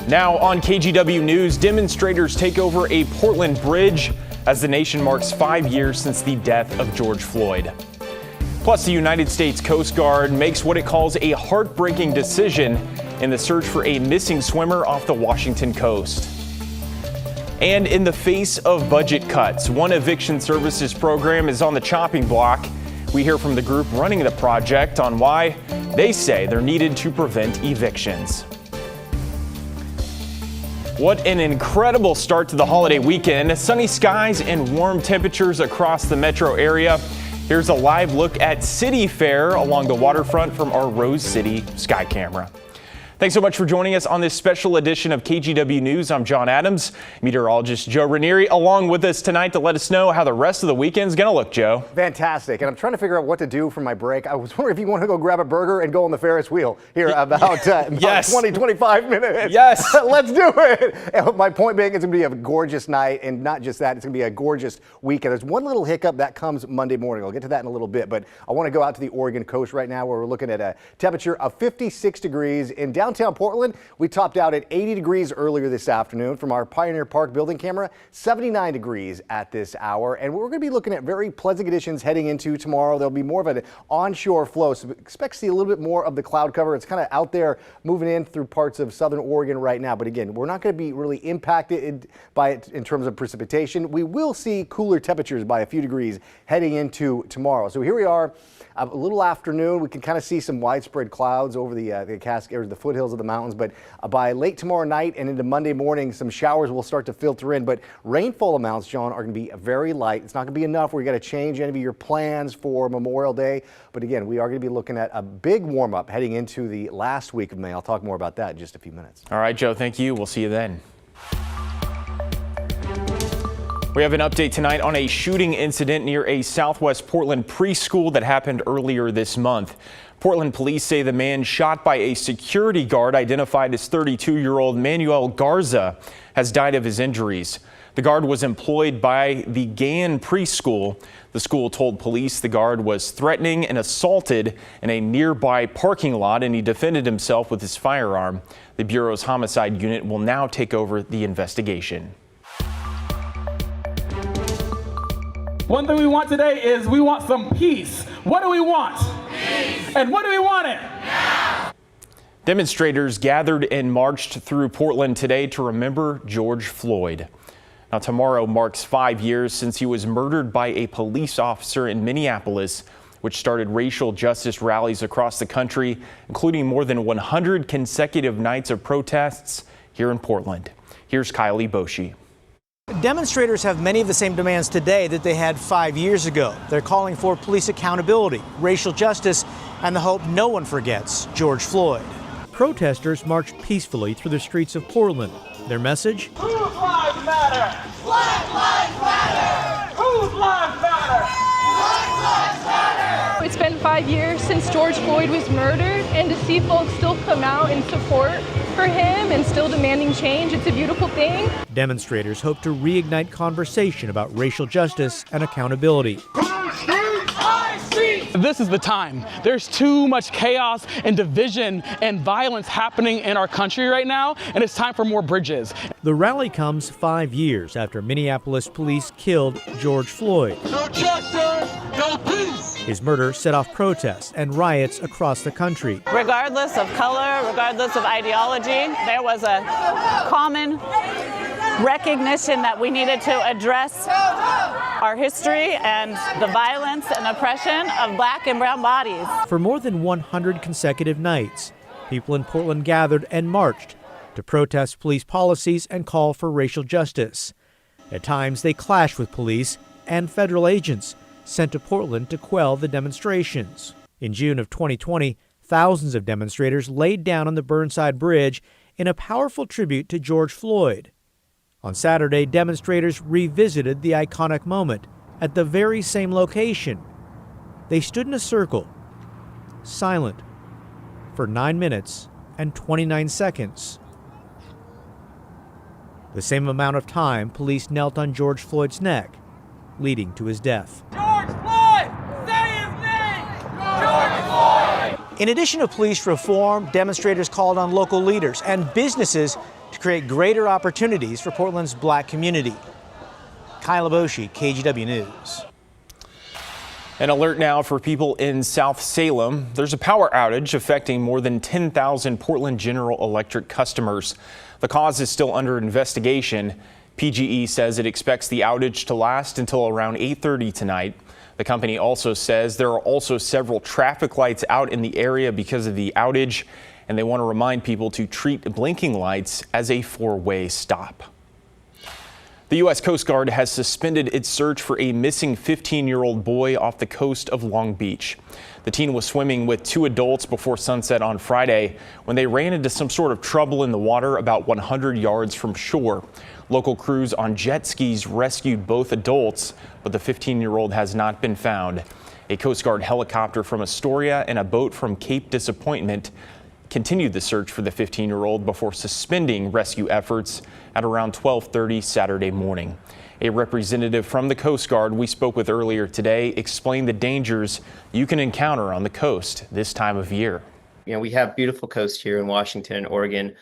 Now on KGW News, demonstrators take over a Portland bridge as the nation marks 5 years since the death of George Floyd. Plus, the United States Coast Guard makes what it calls a heartbreaking decision in the search for a missing swimmer off the Washington coast. And in the face of budget cuts, one eviction services program is on the chopping block. We hear from the group running the project on why they say they're needed to prevent evictions. What an incredible start to the holiday weekend. Sunny skies and warm temperatures across the metro area. Here's a live look at City Fair along the waterfront from our Rose City Sky Camera. Thanks so much for joining us on this special edition of KGW News. I'm John Adams. Meteorologist Joe Ranieri along with us tonight to let us know how the rest of the weekend's going to look, Joe. Fantastic. And I'm trying to figure out what to do for my break. I was wondering if you want to go grab a burger and go on the Ferris wheel here about yes. 20, 25 minutes. Yes. Let's do it. And my point being, it's going to be a gorgeous night. And not just that, it's going to be a gorgeous weekend. There's one little hiccup that comes Monday morning. I'll get to that in a little bit. But I want to go out to the Oregon coast right now where we're looking at a temperature of 56 degrees in downtown Portland. We topped out at 80 degrees earlier this afternoon from our Pioneer Park building camera, 79 degrees at this hour. And we're going to be looking at very pleasant conditions heading into tomorrow. There'll be more of an onshore flow, so expect to see a little bit more of the cloud cover. It's kind of out there moving in through parts of southern Oregon right now. But again, we're not going to be really impacted by it in terms of precipitation. We will see cooler temperatures by a few degrees heading into tomorrow. So here we are. A little afternoon, we can kind of see some widespread clouds over the foothills of the mountains, but by late tomorrow night and into Monday morning, some showers will start to filter in. But rainfall amounts, John, are going to be very light. It's not going to be enough where you got to change any of your plans for Memorial Day. But again, we are going to be looking at a big warm up heading into the last week of May. I'll talk more about that in just a few minutes. All right, Joe, thank you. We'll see you then. We have an update tonight on a shooting incident near a Southwest Portland preschool that happened earlier this month. Portland police say the man shot by a security guard identified as 32-year-old Manuel Garza has died of his injuries. The guard was employed by the Gann preschool. The school told police the guard was threatening and assaulted in a nearby parking lot, and he defended himself with his firearm. The Bureau's homicide unit will now take over the investigation. One thing we want today is we want some peace. What do we want? Peace. And what do we want it? Now. Demonstrators gathered and marched through Portland today to remember George Floyd. Now, tomorrow marks 5 years since he was murdered by a police officer in Minneapolis, which started racial justice rallies across the country, including more than 100 consecutive nights of protests here in Portland. Here's Kylie Boshi. Demonstrators have many of the same demands today that they had 5 years ago. They're calling for police accountability, racial justice, and the hope no one forgets George Floyd. Protesters marched peacefully through the streets of Portland. Their message? Whose lives matter? Black lives matter! Whose lives matter? Black lives matter! It's been 5 years since George Floyd was murdered, and to see folks still come out in support for him and still demanding change, it's a beautiful thing. Demonstrators hope to reignite conversation about racial justice and accountability. This is the time. There's too much chaos and division and violence happening in our country right now, and it's time for more bridges. The rally comes 5 years after Minneapolis police killed George Floyd. No justice, no peace! His murder set off protests and riots across the country. Regardless of color, regardless of ideology, there was a common recognition that we needed to address our history and the violence and oppression of black and brown bodies. For more than 100 consecutive nights, people in Portland gathered and marched to protest police policies and call for racial justice. At times, they clashed with police and federal agents sent to Portland to quell the demonstrations. In June of 2020, thousands of demonstrators laid down on the Burnside Bridge in a powerful tribute to George Floyd. On Saturday, demonstrators revisited the iconic moment at the very same location. They stood in a circle, silent, for 9 minutes and 29 seconds. The same amount of time police knelt on George Floyd's neck, leading to his death. George Floyd! Say his name! George Floyd! In addition to police reform, demonstrators called on local leaders and businesses to create greater opportunities for Portland's black community. Kyle Laboshi, KGW News. An alert now for people in South Salem. There's a power outage affecting more than 10,000 Portland General Electric customers. The cause is still under investigation. PGE says it expects the outage to last until around 8:30 tonight. The company also says there are also several traffic lights out in the area because of the outage, and they want to remind people to treat blinking lights as a four-way stop. The U.S. Coast Guard has suspended its search for a missing 15-year-old boy off the coast of Long Beach. The teen was swimming with two adults before sunset on Friday when they ran into some sort of trouble in the water about 100 yards from shore. Local crews on jet skis rescued both adults, but the 15-year-old has not been found. A Coast Guard helicopter from Astoria and a boat from Cape Disappointment continued the search for the 15-year-old before suspending rescue efforts at around 12:30 Saturday morning. A representative from the Coast Guard we spoke with earlier today explained the dangers you can encounter on the coast this time of year. You know, we have beautiful coast here in Washington and Oregon.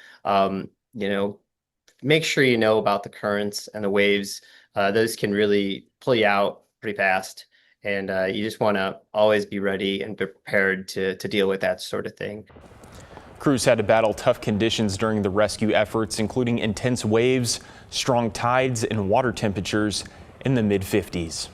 Make sure you know about the currents and the waves. Those can really pull you out pretty fast. And you just want to always be ready and be prepared to deal with that sort of thing. Crews had to battle tough conditions during the rescue efforts, including intense waves, strong tides, and water temperatures in the mid-50s.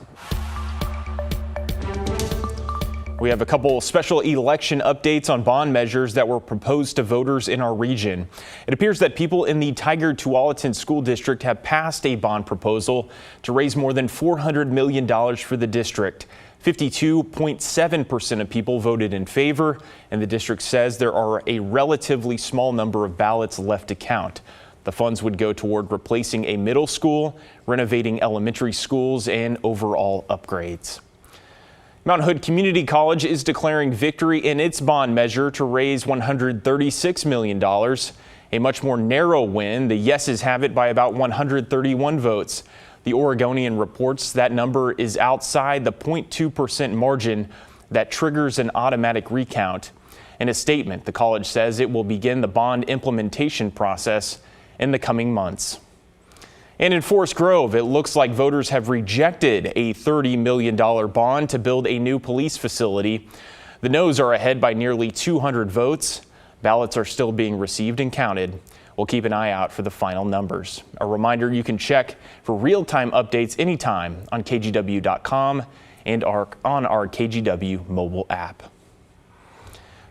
We have a couple special election updates on bond measures that were proposed to voters in our region. It appears that people in the Tigard-Tualatin School District have passed a bond proposal to raise more than $400 million for the district. 52.7% of people voted in favor, and the district says there are a relatively small number of ballots left to count. The funds would go toward replacing a middle school, renovating elementary schools, and overall upgrades. Mount Hood Community College is declaring victory in its bond measure to raise $136 million. A much more narrow win. The yeses have it by about 131 votes. The Oregonian reports that number is outside the 0.2% margin that triggers an automatic recount. In a statement, the college says it will begin the bond implementation process in the coming months. And in Forest Grove, it looks like voters have rejected a $30 million bond to build a new police facility. The noes are ahead by nearly 200 votes. Ballots are still being received and counted. We'll keep an eye out for the final numbers. A reminder, you can check for real-time updates anytime on KGW.com and on our KGW mobile app.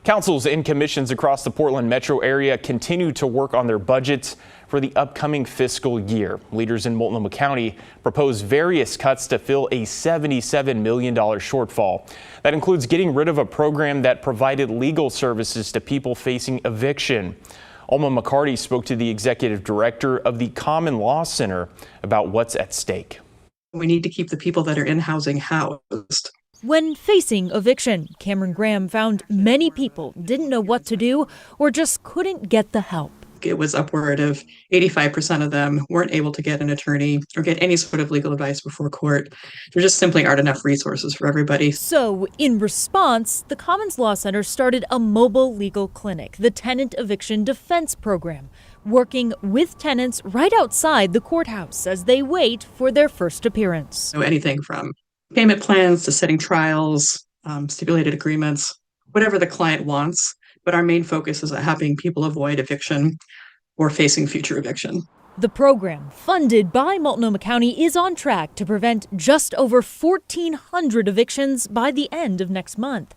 Councils and commissions across the Portland metro area continue to work on their budgets for the upcoming fiscal year. Leaders in Multnomah County propose various cuts to fill a $77 million shortfall. That includes getting rid of a program that provided legal services to people facing eviction. Alma McCarty spoke to the executive director of the Common Law Center about what's at stake. We need to keep the people that are in housing housed. When facing eviction, Cameron Graham found many people didn't know what to do or just couldn't get the help. It was upward of 85% of them weren't able to get an attorney or get any sort of legal advice before court. There just simply aren't enough resources for everybody. So in response, the Commons Law Center started a mobile legal clinic, the Tenant Eviction Defense Program, working with tenants right outside the courthouse as they wait for their first appearance. So anything from payment plans to setting trials, stipulated agreements, whatever the client wants. But our main focus is on helping people avoid eviction or facing future eviction. The program, funded by Multnomah County, is on track to prevent just over 1,400 evictions by the end of next month.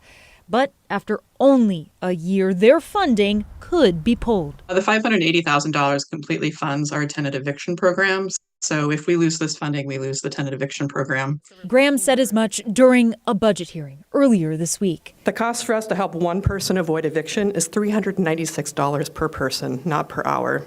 But after only a year, their funding could be pulled. The $580,000 completely funds our tenant eviction programs. So if we lose this funding, we lose the tenant eviction program. Graham said as much during a budget hearing earlier this week. The cost for us to help one person avoid eviction is $396 per person, not per hour.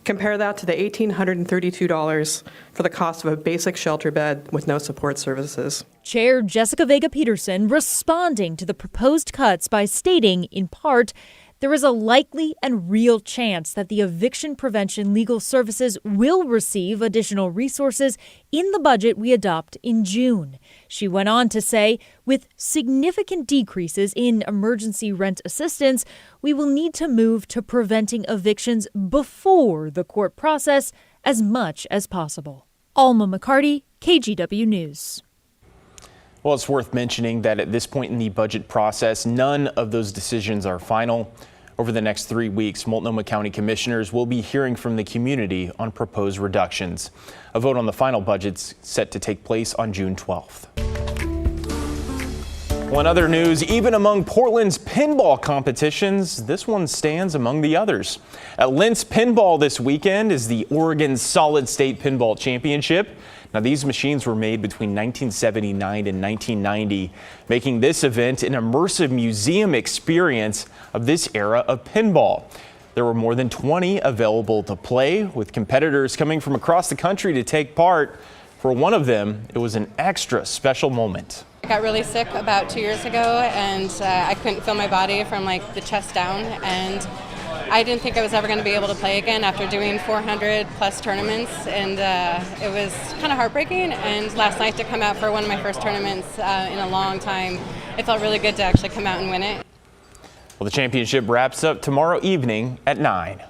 Compare that to the $1,832 for the cost of a basic shelter bed with no support services. Chair Jessica Vega Peterson responding to the proposed cuts by stating, in part, there is a likely and real chance that the Eviction Prevention Legal Services will receive additional resources in the budget we adopt in June. She went on to say, with significant decreases in emergency rent assistance, we will need to move to preventing evictions before the court process as much as possible. Alma McCarty, KGW News. Well, it's worth mentioning that at this point in the budget process, none of those decisions are final. Over the next 3 weeks, Multnomah County commissioners will be hearing from the community on proposed reductions. A vote on the final budget's set to take place on June 12th. Well, in other news, even among Portland's pinball competitions, this one stands among the others. At Lentz Pinball this weekend is the Oregon Solid State Pinball Championship. Now, these machines were made between 1979 and 1990, making this event an immersive museum experience of this era of pinball. There were more than 20 available to play, with competitors coming from across the country to take part. For one of them, it was an extra special moment. I got really sick about 2 years ago, and I couldn't feel my body from like the chest down, and I didn't think I was ever going to be able to play again after doing 400 plus tournaments, and it was kind of heartbreaking. And last night to come out for one of my first tournaments in a long time, it felt really good to actually come out and win it. Well, the championship wraps up tomorrow evening at 9.